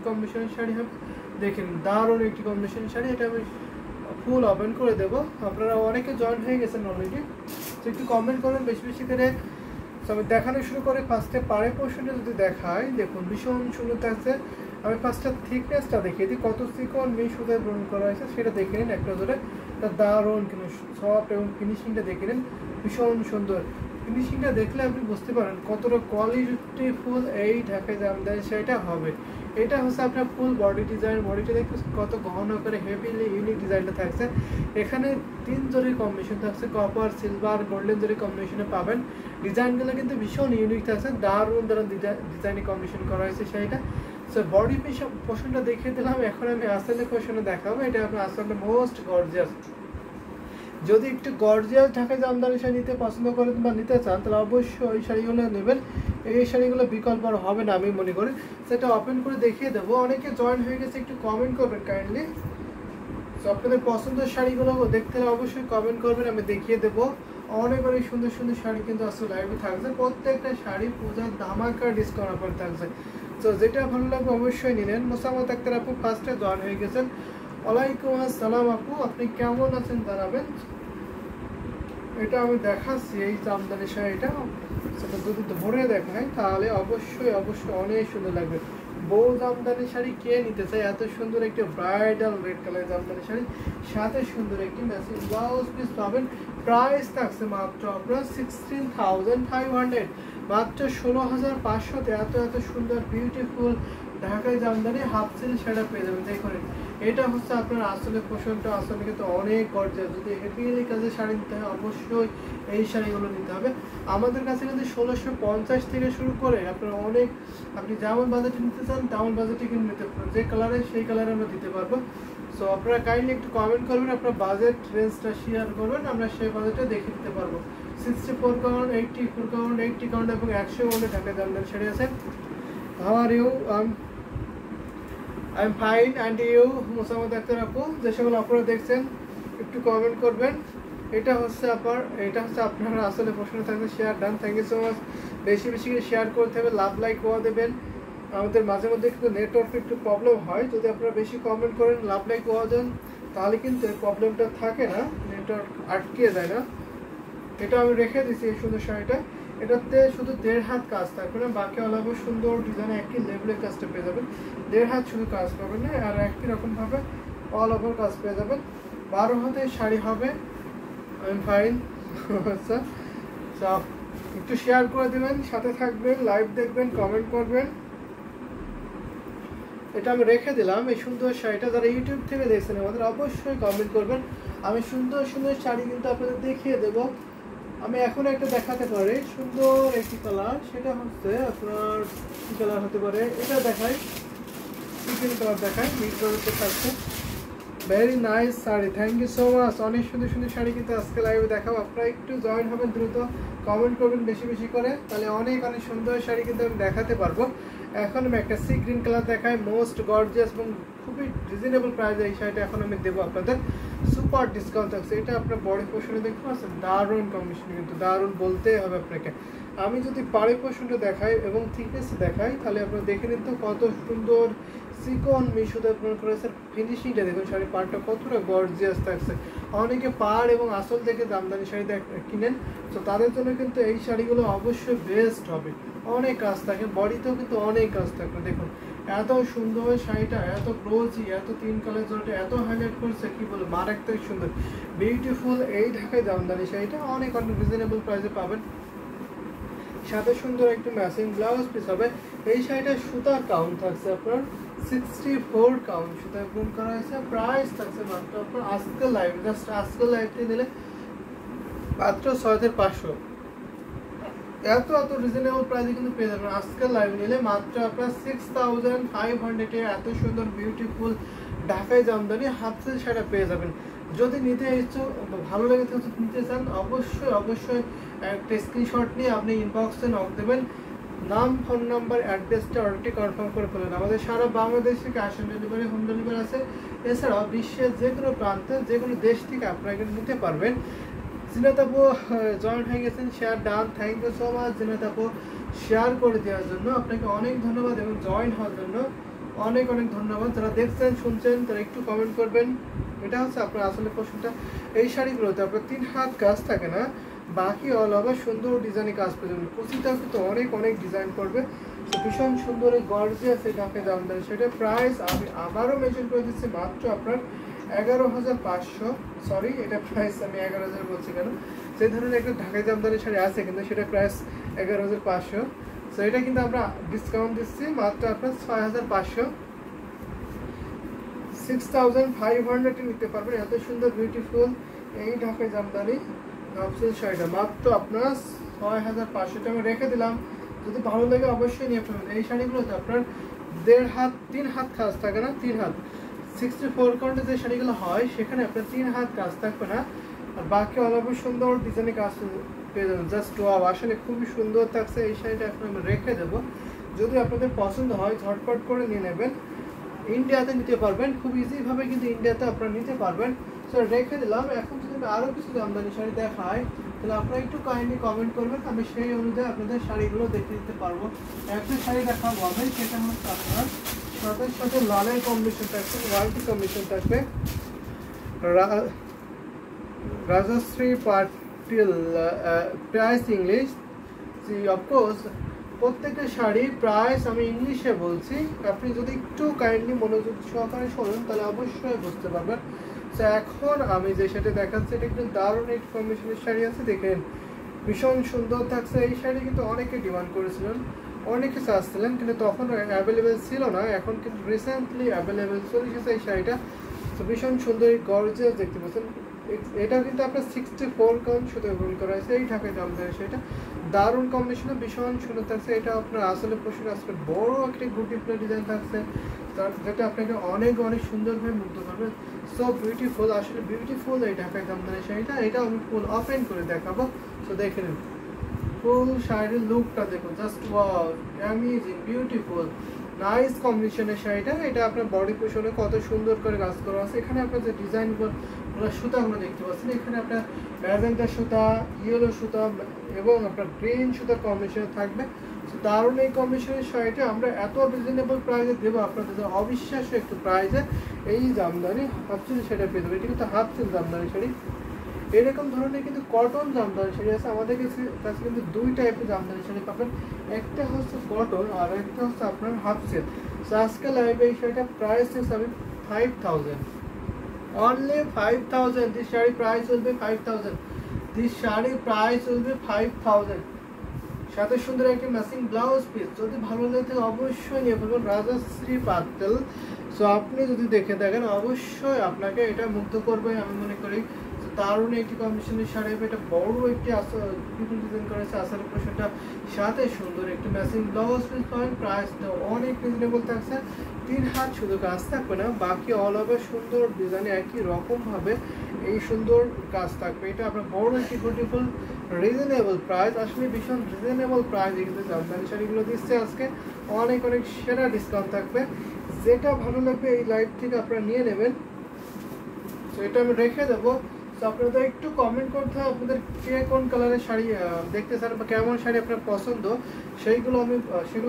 কম্বিনেশনের শাড়ি হবে। দেখেন দারুণ একটি কম্বিনেশন শাড়ি, এটা আমি ফুল ওপেন করে দেবো। আপনারা অনেকে জয়েন হয়ে গেছেন অলরেডি, তো একটু কমেন্ট করবেন বেশি বেশি করে। তবে দেখানো শুরু করে ফার্স্টে পাড়ে পোর্শনটা যদি দেখাই, দেখুন ভীষণ সুন্দর থাকছে। আমি ফার্স্টটা থিকনেসটা দেখিয়ে দিই, কত চিকন মিহি সুতায় ব্রণ করা হয়েছে সেটা দেখে নিন একটা ধরে। তার দারুণ কিন্তু সফট এবং ফিনিশিংটা দেখে নিন, ভীষণ সুন্দর। ফিনিশিংটা দেখলে আপনি বুঝতে পারেন কতটা কোয়ালিটিফুল এই ঢাকায় জামদানি শাড়িটা হবে। এটা হচ্ছে আপনার ফুল বডি ডিজাইন, বডিটা দেখতে কত ঘন করে হেভিলি ইউনিক ডিজাইনটা থাকছে। এখানে 3 জরির কম্বিনেশন থাকছে, কপার, সিলভার, গোল্ডেন জরির কম্বিনেশনে পাবেন। ডিজাইনগুলো কিন্তু ভীষণ ইউনিক থাকছে, দারুণ দারুণ ডিজাইনে কম্বিনেশন করা হয়েছে শাড়িটা। সো বডি পোর্শনটা দেখিয়ে দিলাম, এখন আমি আসলে পোর্শনে দেখাবো। এটা আপনার আসলে মোস্ট গর্জিয়াস। যদি একটু গর্জিয়াস ঢাকায় জামদানি শাড়ি নিতে পছন্দ করেন বা নিতে চান, তাহলে অবশ্যই ওই শাড়িগুলো নেবেন। এই শাড়িগুলো বিকল্প আর হবে না আমি মনে করি। সেটা ওপেন করে দেখিয়ে দেবো। অনেকে জয়েন হয়ে গেছে, একটু কমেন্ট করবেন কাইন্ডলি। তো আপনাদের পছন্দের শাড়িগুলো দেখতে হলে অবশ্যই কমেন্ট করবেন, আমি দেখিয়ে দেবো। অনেক অনেক সুন্দর সুন্দর শাড়ি কিন্তু আসলে লাইভে থাকছে। প্রত্যেকটা শাড়ি পূজার ধামাকা ডিসকাউন্ট অফার থাকছে। তো যেটা ভালো লাগবে অবশ্যই নিলেন। মোসাম্মদ আক্তার আপু ফার্স্টে জয়েন হয়ে গেছেন। ওয়ালাইকুম আসসালাম আপু, আপনি কেমন আছেন জানাবেন। এটা আমি দেখাচ্ছি এই জামদানি শাড়িটা, সেটা যদি ধরে দেখায় তাহলে অবশ্যই অবশ্যই অনেক সুন্দর লাগবে। বউ জামদানি শাড়ি কে নিতে চায়? এত সুন্দর একটি bridal red colour Jamdani sari, সাথে সুন্দর একটি ম্যাচিং ব্লাউজ পিস পাবেন। প্রাইস থাকছে মাত্র আপনার 16,500, মাত্র 16,500-তে এত এত সুন্দর বিউটিফুল ঢাকায় জামদানি হাফ সিল শাড়ি পেয়ে যাবেন। দেখুন এটা হচ্ছে আপনার আসলে পোষণটা আসলে কিন্তু অনেক গর্জিয়াস। যদি হেভিলি কাজের শাড়ি নিতে হয় অবশ্যই এই শাড়িগুলো নিতে হবে। আমাদের কাছে কিন্তু 1650 থেকে শুরু করে আপনার অনেক, আপনি যেমন বাজেটে নিতে চান তেমন বাজেটে কিন্তু নিতে পারবেন। যে কালারে সেই কালারে আমরা দিতে পারবো। সো আপনারা কাইন্ডলি একটু কমেন্ট করবেন, আপনার বাজেট রেঞ্জটা শেয়ার করবেন, আমরা সেই বাজেটে দেখে দিতে পারবো। 64 কাউন্ট, 84 কাউন্ট, 80 কাউন্ট এবং 100 কাউন্টে ঢাকায় জামদানি শাড়ি আছে। How are you? I am fine and you? Mosammat Akter আপু, যে সকল আপনারা দেখছেন একটু কমেন্ট করবেন। এটা হচ্ছে আপনারা আসলে প্রশ্ন থাকবে। Share done, thank you so much. বেশি বেশি করে শেয়ার করতে হবে, লাভ লাইক কোয়া দেবেন। আমাদের মাঝে মধ্যে কিন্তু নেটওয়ার্কে একটু প্রবলেম হয়, যদি আপনারা বেশি কমেন্ট করেন, লাভ লাইক কোয়া দেন, তাহলে কিন্তু এই প্রবলেমটা থাকে না, নেটওয়ার্ক আটকে যায় না। এটা আমি রেখে দিচ্ছি এই সুন্দর শাড়িটা। এটাতে শুধু 1.5 হাত কাজ থাকবে না, বাকি অলাভ সুন্দর ডিজাইনে একই লেভেলের কাজটা পেয়ে যাবেন। 1.5 হাত শুধু কাজ পাবেন না, আর একই রকমভাবে অল ওভার কাজ পেয়ে যাবেন। 12 হাতের শাড়ি হবে। I am fine. আচ্ছা, একটু শেয়ার করে দেবেন, সাথে থাকবেন, লাইভ দেখবেন, কমেন্ট করবেন। এটা আমি রেখে দিলাম এই সুন্দর শাড়িটা। যারা ইউটিউব থেকে দেখছেন আমাদের অবশ্যই কমেন্ট করবেন। আমি সুন্দর সুন্দর শাড়ি কিন্তু আপনাদের দেখিয়ে দেবো। আমি এখন একটা দেখাতে পারি সুন্দর একটি কালার, সেটা হচ্ছে আপনার কী কালার হতে পারে, এটা দেখাই, চিকেন কালার দেখাই, মিট কালারতে থাকছে। Very nice sari, thank you so much. অনেক সুন্দর সুন্দর শাড়ি কিন্তু আজকে লাইভে দেখাবো। আপনারা একটু জয়েন হবেন, দ্রুত কমেন্ট করবেন বেশি বেশি করে, তাহলে অনেক অনেক সুন্দর শাড়ি কিন্তু আমি দেখাতে পারবো। এখন আমি একটা সি গ্রিন কালার দেখাই, মোস্ট গর্জিয়াস এবং খুবই রিজনেবল প্রাইসে এই শাড়িটা এখন আমি দেবো আপনাদের। সুপার ডিসকাউন্ট থাকছে। এটা আপনার বডি পোর্শনে দেখতে পাচ্ছেন, দারুণ কম্বিনেশন, কিন্তু দারুণ বলতেই হবে আপনাকে। আমি যদি পাড়ি পোর্শনটা দেখাই এবং থিকনেস দেখাই, তাহলে আপনারা দেখে নিন তো কত সুন্দর চিকন মিশুতে আপনার করেছে। ফিনিশিংটা দেখুন, শাড়ি পাড়টা কতটা গর্জিয়াস থাকছে। অনেকে পাড় এবং আসল থেকে জামদানি শাড়ি কিনেন, তো তাদের জন্য কিন্তু এই শাড়িগুলো অবশ্যই বেস্ট হবে। অনেক কাজ থাকে, বডিতেও কিন্তু অনেক কাজ থাকবে। দেখুন এত সুন্দর শাড়িটা, এত ক্লোজি, এত 3 কালার জলটা এত হাইলাইট করছে, কি বলবো, মারাত্মক সুন্দর বিউটিফুল এই ঢাকায় জামদানি শাড়িটা অনেক অনেক রিজনেবল প্রাইসে পাবেন। সাথে সুন্দর একটু ম্যাচিং ব্লাউজ পিস হবে। এই শাড়িটার সুতার কাউন্ট থাকছে আপনার 64 কাউন্ট সুতায় বুন করা হয়েছে। প্রাইস থাকছে মাত্র আপনার আজকের লাইভ, জাস্ট আজকের লাইভটি নিলে মাত্র 6,500। এত এত রিজনেবল প্রাইসে কিন্তু পেয়ে যাবেন আজকের লাইভ নিলে মাত্র আপনার 6,500-এ এত সুন্দর বিউটিফুল ঢাকায় জামদানি হাফ সিল শাড়ি পেয়ে যাবেন। যদি নিতে ইচ্ছুক, ভালো লেগে নিতে চান, অবশ্যই অবশ্যই একটা স্ক্রিনশট নিয়ে আপনি ইনবক্সে নক দেবেন। নাম, ফোন নাম্বার, অ্যাড্রেসটা অর্ডারটি কনফার্ম করে ফেলেন। আমাদের সারা বাংলাদেশে cash on delivery, home delivery আছে। এছাড়াও বিশ্বের যে কোনো প্রান্তে যে কোনো দেশ থেকে আপনারা কিন্তু নিতে পারবেন। জিনাত আপু জয়েন হয়ে গেছেন, share done, thank you so much Zinat আপু শেয়ার করে দেওয়ার জন্য, আপনাকে অনেক ধন্যবাদ এবং জয়েন হওয়ার জন্য। অনেক অনেক ধন্যবাদ। যারা দেখছেন শুনছেন তারা একটু কমেন্ট করবেন। এটা হচ্ছে আপনার আসলে প্রশ্নটা। এই শাড়িগুলোতে আপনার 3 হাত কাজ থাকে না, বাকি অল ওভার সুন্দর ডিজাইনে কাজ করে যাবেন। কুচিটা কিন্তু অনেক অনেক ডিজাইন করবে, তো ভীষণ সুন্দর এই গর্জিয়াস এই ঢাকে জামদানি। সেটা প্রাইস আমি আবারও মেনশন করে দিচ্ছি, মাত্র আপনার 11,500। সরি, এটা প্রাইস আমি 11,000 বলছি কেন, সেই ধরনের একটা ঢাকাই জামদানি শাড়ি আছে কিন্তু সেটা প্রাইস 11,500। সো এটা কিন্তু আমরা ডিসকাউন্ট দিচ্ছি মাত্র আপনার 6,500, 6,500 নিতে পারবেন। এত সুন্দর বিউটিফুল এই ঢাকাই জামদানি হাফসিল শাড়িটা মাত্র আপনার 6,500 আমি রেখে দিলাম। যদি ভালো লাগে অবশ্যই নিয়ে ফেলবেন। এই শাড়িগুলোতে আপনার 1.5 হাত 3 হাত কাজ থাকে না, 3 হাত 64 কাউন্টে যে শাড়িগুলো হয় সেখানে আপনার 3 হাত কাজ থাকবে না, আর বাকি অল ওভার সুন্দর ডিজাইনে কাজ পেয়ে যাবেন। জাস্ট ওয়াও, আসলে খুবই সুন্দর থাকছে। এই শাড়িটা এখন আমি রেখে দেবো, যদি আপনাদের পছন্দ হয় ঝটপট করে নিয়ে নেবেন। ইন্ডিয়াতে নিতে পারবেন খুব ইজিভাবে, কিন্তু ইন্ডিয়াতে আপনারা নিতে পারবেন। সো রেখে দিলাম। এখন যদি আমি আরও কিছু জামদানি শাড়ি দেখাই তাহলে আপনারা একটু কাইন্ডলি কমেন্ট করবেন, আমি সেই অনুযায়ী আপনাদের শাড়িগুলো দেখে দিতে পারবো। একটা শাড়ি দেখাবো আমি, সেটা হচ্ছে আপনার সাথে সাথে লালের কম্বিনেশন থাকবে, হোয়াইট কম্বিনেশন থাকবে, Rajshree Patil. Price English, of course প্রত্যেকটা শাড়ি প্রাইস আমি ইংলিশে বলছি, আপনি যদি একটু কাইন্ডলি মনোযোগ সহকারে শোনেন তাহলে অবশ্যই বুঝতে পারবেন। তো এখন আমি যে শাড়ি দেখাচ্ছি এটা কিন্তু দারুণ একটি কম্বিনেশনের শাড়ি আছে, দেখেন ভীষণ সুন্দর থাকছে। এই শাড়ি কিন্তু অনেকে ডিমান্ড করেছিলেন, অনেকে চাচ্ছিলেন, কিন্তু তখন অ্যাভেলেবেল ছিল না, এখন কিন্তু রিসেন্টলি অ্যাভেলেবেল চলে এসেছে এই শাড়িটা। তো ভীষণ সুন্দর গর্জিয়াস দেখতে পাচ্ছেন। এটা কিন্তু আপনার 64 কাউন্ট সুতো ব্যবহার করা হয়েছে এই ঢাকায় জামদানি শাড়িটা। দারুণ কম্বিনেশনে ভীষণ সুন্দর থাকছে। এটা আপনার আসলে পোশাক আসলে বড় একটা গুটি ফুলের ডিজাইন থাকছে, যেটা আপনাকে অনেক অনেক সুন্দরভাবে মুগ্ধ করবে। সো বিউটিফুল, আসলে বিউটিফুল এই ঢাকায় জামদানি শাড়িটা। এটা আমি ফুল ওপেন করে দেখাবো, সো দেখে নিন ফুল শাড়ির লুকটা দেখুন, just wow, amazing, beautiful, nice কম্বিনেশনের শাড়িটা। এটা আপনার বডি পোর্শনে কত সুন্দর করে কাজ করা আছে। এখানে আপনার যে ডিজাইনগুলো সুতাগুলো দেখতে পাচ্ছেন, এখানে আপনার ম্যাজেন্টা সুতা, ইয়েলো সুতা এবং আপনার গ্রিন সুতার কম্বিনেশন থাকবে। দারুণ এই কম্বিনেশনের শাড়িটা আমরা এত রিজনেবল প্রাইসে দেবো আপনাদের, অবিশ্বাস্য একটু প্রাইসে এই জামদানি হাফসিল শাড়িটা পেয়ে দেবো। এটি কিন্তু হাফসিল জামদানি শাড়ি। এরকম ধরনের কিন্তু কটন জামদানি শাড়ি আছে আমাদের কাছে কিন্তু 2 টাইপের জামদানি শাড়ি পাবেন, একটা হচ্ছে কটন আর একটা হচ্ছে আপনার হাফ সিল্ক। সো আজকে লাইভে এই শাড়িটা প্রাইস হিসাবে 5,000, only 5,000। This sari price will be 5,000, this sari price will be 5,000। সাথে সুন্দর একটি ম্যাচিং ব্লাউজ পিস, যদি ভালো লাগে থাকে অবশ্যই নিয়ে ফেলবেন, রাজশ্রী পাতিল। সো আপনি যদি দেখে দেখেন অবশ্যই আপনাকে এটা মুগ্ধ করবে আমি মনে করি। দারুণ একটি কম্বিনেশনের শাড়ি হবে, এটা বড় একটি পিপল ডিজাইন করেছে আসার পোশাকটা, সাথে সুন্দর একটি ম্যাচিং ব্লাউজ পিস পাবেন। প্রাইসটা অনেক রিজনেবল থাকছে, 3 হাত শুধু কাজ থাকবে না, বাকি অল ওভার সুন্দর ডিজাইনে একই রকমভাবে এই সুন্দর কাজ থাকবে। এটা আপনার বড় একটি বিউটিফুল রিজনেবল প্রাইস, আসলে ভীষণ রিজনেবল প্রাইস কিন্তু জামদানি শাড়িগুলো দিচ্ছে আজকে। অনেক অনেক সেরা ডিসকাউন্ট থাকবে, যেটা ভালো লাগবে এই লাইভ থেকে আপনারা নিয়ে নেবেন। তো এটা আমি রেখে দেবো। তো আপনাদের একটু কমেন্ট করতে হবে আপনাদের কে কোন কালারের শাড়ি দেখতে চান বা কেমন শাড়ি আপনার পছন্দ, সেগুলো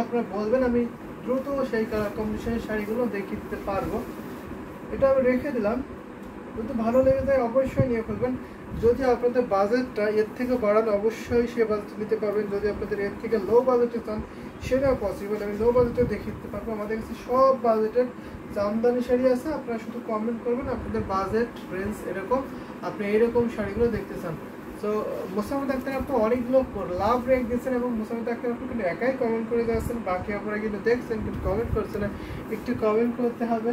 আপনারা বলবেন, আমি দ্রুত সেই কালার কম্বিনেশনের শাড়িগুলো দেখিয়ে দিতে পারবো। এটা আমি রেখে দিলাম, যদি ভালো লেগে যায় অবশ্যই নিয়ে ফেলবেন। যদি আপনাদের বাজেটটা এর থেকে বাড়ান অবশ্যই সে বাজেট নিতে পারবেন, যদি আপনাদের এর থেকে লো বাজেটে চান সেটাও পসিবল, আমি লো বাজেটে দেখিয়ে দিতে পারবো। আমাদের কাছে সব বাজেটের জামদানি শাড়ি আছে, আপনারা শুধু কমেন্ট করবেন আপনাদের বাজেট রেঞ্জ এরকম, আপনি এইরকম শাড়িগুলো দেখতে চান। সো মোসাম্মদ আক্তার আপনি অনেকগুলো লাভ রেক দিচ্ছেন এবং মোসাম্মদ আক্তার আপনি কিন্তু একাই কমেন্ট করে যাচ্ছেন, বাকি আপনারা কিন্তু দেখছেন কিন্তু কমেন্ট করছেন না, একটু কমেন্ট করতে হবে।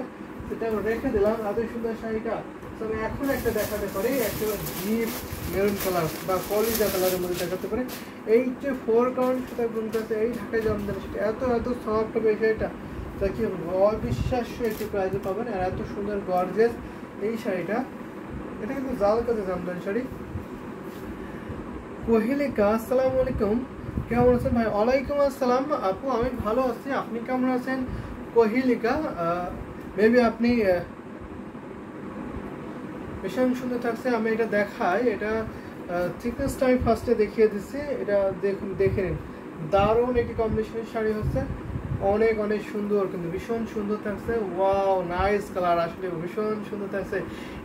সেটা রেখে দিলাম এত সুন্দর শাড়িটা। তবে এখন একটা দেখাতে পারি, একটা ডিপ মেরুন কালার বা কলিজা কালারের মধ্যে দেখাতে পারি। এই যে 4 কাউন্ট সেটা গুনতে আছে এই ঢাকায় জামদানি সেটা এত সফট হবে এই শাড়িটা, তা কি অবিশ্বাস্য একটি প্রাইজে পাবেন। আর এত সুন্দর গর্জিয়াস এই শাড়িটা, এটা কিন্তু জাল কাজে জামদানি শাড়ি। কোহেলিকা, আসসালামু আলাইকুম, কেমন আছেন ভাই? ওয়ালাইকুম আসসালাম আপু, আমি ভালো আছি, আপনি কেমন আছেন? কোহেলিকা, মেবি আপনি ভীষণ সুন্দর থাকছে। আমি এটা দেখাই, এটা থিকনেসটা আমি ফার্স্টে দেখিয়ে দিচ্ছি, এটা দেখুন, দেখে নিন, দারুণ একটি কম্বিনেশনের শাড়ি হচ্ছে। অনেক অনেক সুন্দর, কিন্তু ভীষণ সুন্দর থাকছে। ওয়াও, নাইস কালার, আসলে ভীষণ সুন্দর থাকছে।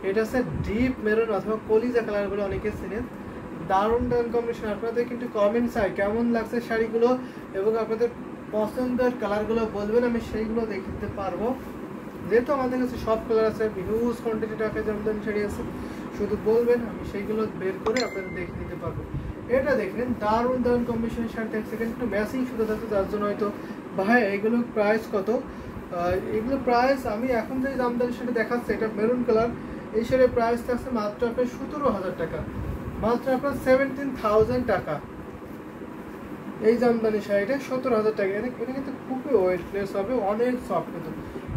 এটা হচ্ছে ডিপ মেরুন অথবা কলিজা কালার বলে অনেকে চেনেন। দারুণ দারুণ কম্বিনেশন। আপনাদের কিন্তু কমেন্ট চাই কেমন লাগছে শাড়িগুলো, এবং আপনাদের পছন্দের কালারগুলো বলবেন, আমি সেইগুলো দেখে দিতে পারবো। যেহেতু আমাদের কাছে সব কালার আছে, হিউজ কোয়ান্টিটি টাকা জামদানি শাড়ি আছে, শুধু বলবেন আমি সেইগুলো বের করে আপনাদের দেখে দিতে পারবো। এটা দেখলেন দারুণ দারুণ কম্বিনেশন শাড়ি থাকছে, কিন্তু একটু ম্যাচিং সুতো থাকছে, যার জন্য হয়তো ভাই এগুলোর প্রাইস কত। এগুলো প্রাইস আমি এখন যে জামদানি শাড়ি দেখাচ্ছে, এটা মেরুন কালার, এই শাড়ির প্রাইস থাকছে মাত্র আপনার 17,000 টাকা, মাত্র আপনার 17,000 টাকা। এই জামদানি শাড়িটা 17,000 টাকা। এটা কিন্তু খুবই ওয়েটলেস হবে, অনেক সফট। কিন্তু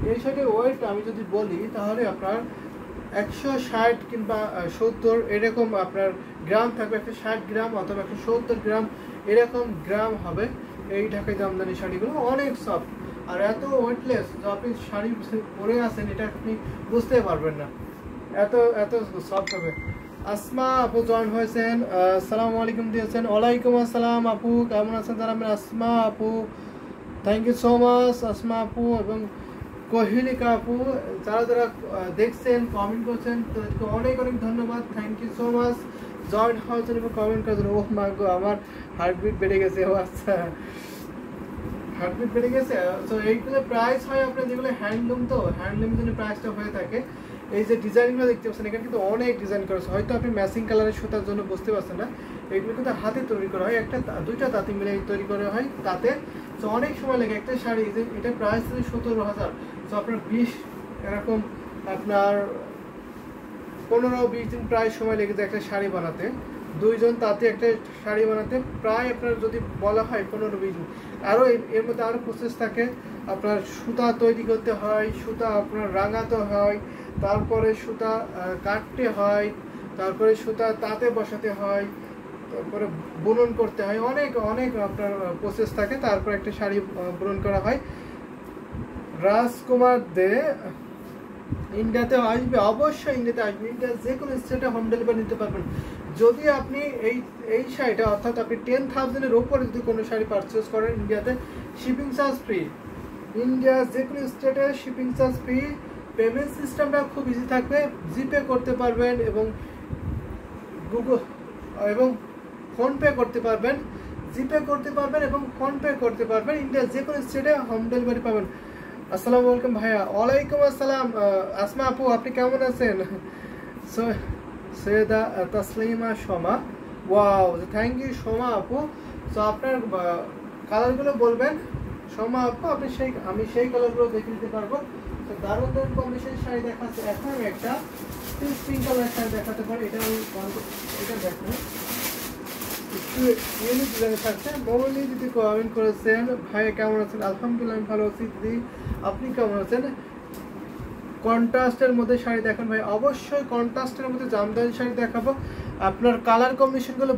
এই শাড়ির ওয়েট আমি যদি বলি তাহলে আপনার 160 কিংবা 70 এরকম আপনার গ্রাম থাকবে, 160 গ্রাম অথবা 170 গ্রাম এরকম গ্রাম হবে। এই ঢাকাই জামদানি শাড়িগুলো অনেক সফট আর এত ওয়েটলেস যে আপনি শাড়ি পরে আছেন এটা আপনি বুঝতে পারবেন না, এত এত সফট হবে। আসমা আপু জয়েন হয়েছেন, আসসালামু আলাইকুম দিয়েছেন। ওয়ালাইকুম আসসালাম আপু, কেমন আছেন জানাবেন। আসমা আপু, thank you so much Asma আপু এবং কোহিলিকা আপু, যারা যারা দেখছেন কমেন্ট করছেন তাদেরকে অনেক অনেক ধন্যবাদ, thank you so much join হওয়ার জন্য এবং কমেন্ট করার জন্য। ওহ মা গো, আমার হার্টবিট বেড়ে গেছে। ও আচ্ছা, হার্টবিট বেড়ে গেছে। তো এইগুলো প্রাইস হয় আপনার যেগুলো হ্যান্ডলুম, তো হ্যান্ডলুমের জন্য প্রাইসটা হয়ে থাকে। এই যে ডিজাইনগুলো দেখতে পাচ্ছেন এখানে কিন্তু অনেক ডিজাইন করা আছে, হয়তো আপনি ম্যাচিং কালারের সুতার জন্য বুঝতে পারছেন না। এগুলো কিন্তু হাতে তৈরি করা হয়, একটা দুইটা তাঁতি মিলে তৈরি করা হয় তাতে। তো অনেক সময় লাগে একটা শাড়ি, যে এটা প্রাইস 17,000, তো আপনার 20 এরকম আপনার 15-20 দিন প্রায় সময় লেগে যায় একটা শাড়ি বানাতে। দুইজন তাতে একটা শাড়ি বানাতে প্রায় আপনার যদি বলা হয় 15-20 দিন। আরও এর মধ্যে আরও প্রসেস থাকে, আপনার সুতা তৈরি করতে হয়, সুতা আপনার রাঙাতে হয়, তারপরে সুতা কাটতে হয়, তারপরে সুতা তাতে বসাতে হয়, তারপরে বুনন করতে হয়, অনেক অনেক আপনার প্রসেস থাকে, তারপর একটা শাড়ি বুনন করা হয়। রাজকুমার দে ইন্ডিয়াতে আসবে, অবশ্যই ইন্ডিয়াতে আসবে। ইন্ডিয়ার যে কোনো স্টেটে হোম ডেলিভারি নিতে পারবেন। যদি আপনি এই শাড়িটা অর্থাৎ আপনি 10,000-এর ওপরে যদি কোনো শাড়ি পারচেস করেন ইন্ডিয়াতে, শিপিং চার্জ ফ্রি। ইন্ডিয়ার যে কোনো স্টেটে শিপিং চার্জ ফ্রি। পেমেন্ট সিস্টেমটা খুব ইজি থাকবে, জিপে করতে পারবেন এবং গুগল এবং ফোনপে করতে পারবেন, জিপে করতে পারবেন এবং ফোনপে করতে পারবেন। ইন্ডিয়ার যে কোনো স্টেটে হোম ডেলিভারি পাবেন। আসসালামু আলাইকুম ভাইয়া। ওয়ালাইকুম আসসালাম আসমা আপু, আপনি কেমন আছেন? Syeda Taslima Shama, wow, thank you Shama আপু। তো আপনার কালারগুলো বলবেন শমা আপু, আপনি আমি সেই কালারগুলো দেখে দিতে পারবো। তো দারুণ দারুণ কম্বিনেশন শাড়ি দেখাচ্ছে। এখন আমি একটা পিঙ্ক কালার শাড়ি দেখাতে পারি। এটা দেখুন, একটু ইউনিক ডিজাইন থাকছে। মৌলি দিদি কমেন্ট করেছেন, ভাই কেমন আছেন? আলহামদুলিল্লাহ আমি ভালো আছি দিদি, আপনি কেমন আছেন? কন্ট্রাস্টের মধ্যে শাড়ি দেখেন ভাই, অবশ্যই কন্ট্রাস্টের মধ্যে জামদানি শাড়ি দেখাবো। আপনার কালার কম্বিনেশনগুলো